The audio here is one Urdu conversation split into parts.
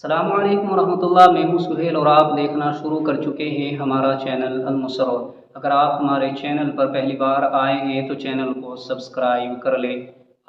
السلام علیکم ورحمۃ اللہ، میں ہوں سہیل اور آپ دیکھنا شروع کر چکے ہیں ہمارا چینل المسرات۔ اگر آپ ہمارے چینل پر پہلی بار آئے ہیں تو چینل کو سبسکرائب کر لیں۔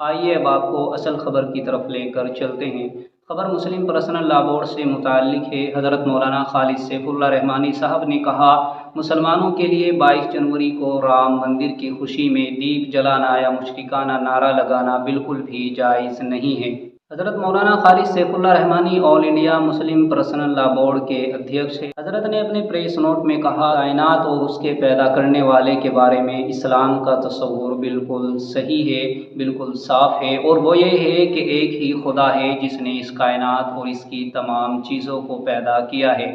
آئیے اب آپ کو اصل خبر کی طرف لے کر چلتے ہیں۔ خبر مسلم پرسنل لا بورڈ سے متعلق ہے۔ حضرت مولانا خالد سیف اللہ رحمانی صاحب نے کہا، مسلمانوں کے لیے 22 جنوری کو رام مندر کی خوشی میں دیپ جلانا یا مشرکانہ نعرہ لگانا بالکل بھی جائز نہیں ہے۔ حضرت مولانا خالد سیف اللہ رحمانی آل انڈیا مسلم پرسنل لا بورڈ کے ادھیکش ہیں۔ حضرت نے اپنے پریس نوٹ میں کہا، کائنات اور اس کے پیدا کرنے والے کے بارے میں اسلام کا تصور بالکل صحیح ہے، بالکل صاف ہے، اور وہ یہ ہے کہ ایک ہی خدا ہے جس نے اس کائنات اور اس کی تمام چیزوں کو پیدا کیا ہے۔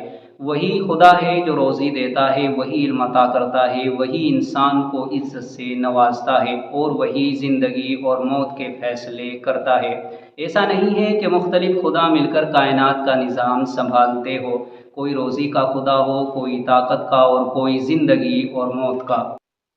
وہی خدا ہے جو روزی دیتا ہے، وہی علم عطا کرتا ہے، وہی انسان کو عزت سے نوازتا ہے، اور وہی زندگی اور موت کے فیصلے کرتا ہے۔ ایسا نہیں ہے کہ مختلف خدا مل کر کائنات کا نظام سنبھالتے ہو، کوئی روزی کا خدا ہو، کوئی طاقت کا اور کوئی زندگی اور موت کا۔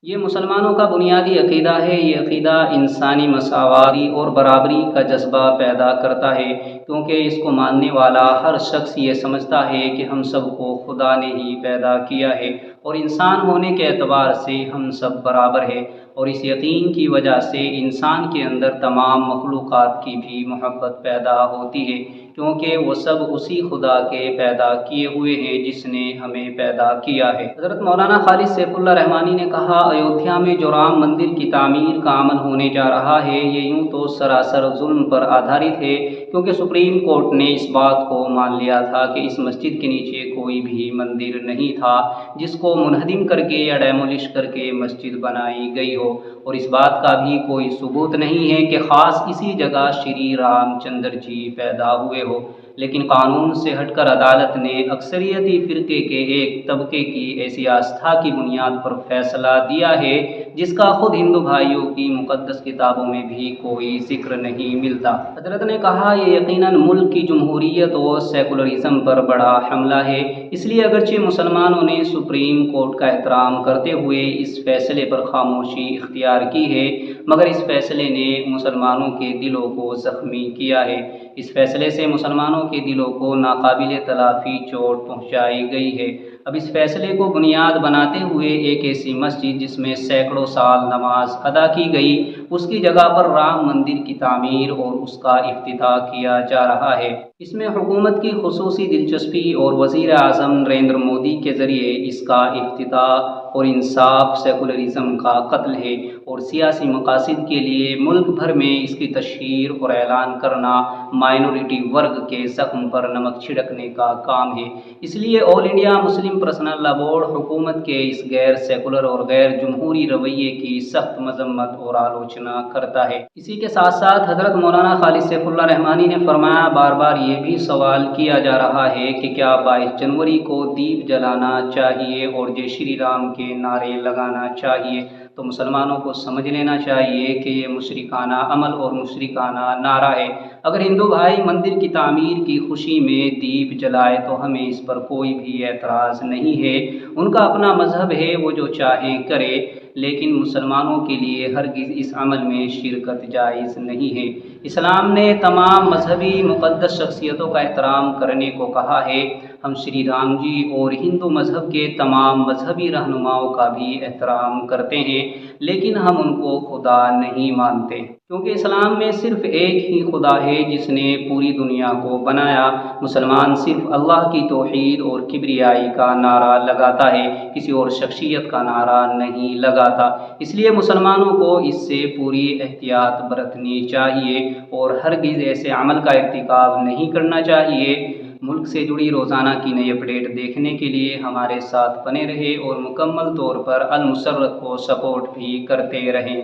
یہ مسلمانوں کا بنیادی عقیدہ ہے۔ یہ عقیدہ انسانی مساوات اور برابری کا جذبہ پیدا کرتا ہے، کیونکہ اس کو ماننے والا ہر شخص یہ سمجھتا ہے کہ ہم سب کو خدا نے ہی پیدا کیا ہے اور انسان ہونے کے اعتبار سے ہم سب برابر ہیں، اور اس یقین کی وجہ سے انسان کے اندر تمام مخلوقات کی بھی محبت پیدا ہوتی ہے، کیونکہ وہ سب اسی خدا کے پیدا کیے ہوئے ہیں جس نے ہمیں پیدا کیا ہے۔ حضرت مولانا خالد سیف اللہ رحمانی نے کہا، ایودھیا میں جو رام مندر کی تعمیر کا عمل ہونے جا رہا ہے، یہ یوں تو سراسر ظلم پر آدھارت ہے، کیونکہ سپریم کورٹ نے اس بات کو مان لیا تھا کہ اس مسجد کے نیچے کوئی بھی مندر نہیں تھا جس کو منہدم کر کے یا ڈیمولش کر کے مسجد بنائی گئی ہو، اور اس بات کا بھی کوئی ثبوت نہیں ہے کہ خاص اسی جگہ شری رام چندر جی پیدا ہوئے ہو۔ لیکن قانون سے ہٹ کر عدالت نے اکثریتی فرقے کے ایک طبقے کی ایسی آستھا کی بنیاد پر فیصلہ دیا ہے جس کا خود ہندو بھائیوں کی مقدس کتابوں میں بھی کوئی ذکر نہیں ملتا۔ حضرت نے کہا، یہ یقیناً ملک کی جمہوریت اور سیکولرزم پر بڑا حملہ ہے۔ اس لیے اگرچہ مسلمانوں نے سپریم کورٹ کا احترام کرتے ہوئے اس فیصلے پر خاموشی اختیار کی ہے، مگر اس فیصلے نے مسلمانوں کے دلوں کو زخمی کیا ہے۔ اس فیصلے سے مسلمانوں کے دلوں کو ناقابل تلافی چوٹ پہنچائی گئی ہے۔ اب اس فیصلے کو بنیاد بناتے ہوئے ایک ایسی مسجد جس میں سینکڑوں سال نماز ادا کی گئی، اس کی جگہ پر رام مندر کی تعمیر اور اس کا افتتاح کیا جا رہا ہے۔ اس میں حکومت کی خصوصی دلچسپی اور وزیر اعظم نریندر مودی کے ذریعے اس کا افتتاح اور انصاف سیکولرزم کا قتل ہے، اور سیاسی مقاصد کے لیے ملک بھر میں اس کی تشہیر اور اعلان کرنا مائنورٹی ورگ کے زخم پر نمک چھڑکنے کا کام ہے۔ اس لیے آل انڈیا مسلم پرسنل لا بورڈ حکومت کے اس غیر سیکولر اور غیر جمہوری رویے کی سخت مذمت اور آلوچنا کرتا ہے۔ اسی کے ساتھ ساتھ حضرت مولانا خالد سیف اللہ رحمانی نے فرمایا، بار بار یہ بھی سوال کیا جا رہا ہے کہ کیا 22 جنوری کو دیپ جلانا چاہیے اور جے شری رام کے نعرے لگانا چاہیے؟ تو مسلمانوں کو سمجھ لینا چاہیے کہ یہ مشرکانہ عمل اور مشرکانہ نعرہ ہے۔ اگر ہندو بھائی مندر کی تعمیر کی خوشی میں دیپ جلائے تو ہمیں اس پر کوئی بھی اعتراض نہیں ہے، ان کا اپنا مذہب ہے، وہ جو چاہے کرے، لیکن مسلمانوں کے لیے ہرگز اس عمل میں شرکت جائز نہیں ہے۔ اسلام نے تمام مذہبی مقدس شخصیتوں کا احترام کرنے کو کہا ہے۔ ہم شری رام جی اور ہندو مذہب کے تمام مذہبی رہنماؤں کا بھی احترام کرتے ہیں، لیکن ہم ان کو خدا نہیں مانتے، کیونکہ اسلام میں صرف ایک ہی خدا ہے جس نے پوری دنیا کو بنایا۔ مسلمان صرف اللہ کی توحید اور کبریائی کا نعرہ لگاتا ہے، کسی اور شخصیت کا نعرہ نہیں لگاتا۔ اس لیے مسلمانوں کو اس سے پوری احتیاط برتنی چاہیے اور ہرگز ایسے عمل کا ارتکاب نہیں کرنا چاہیے۔ ملک سے جڑی روزانہ کی نئی اپڈیٹ دیکھنے کے لیے ہمارے ساتھ بنے رہیں اور مکمل طور پر المسرت کو سپورٹ بھی کرتے رہیں۔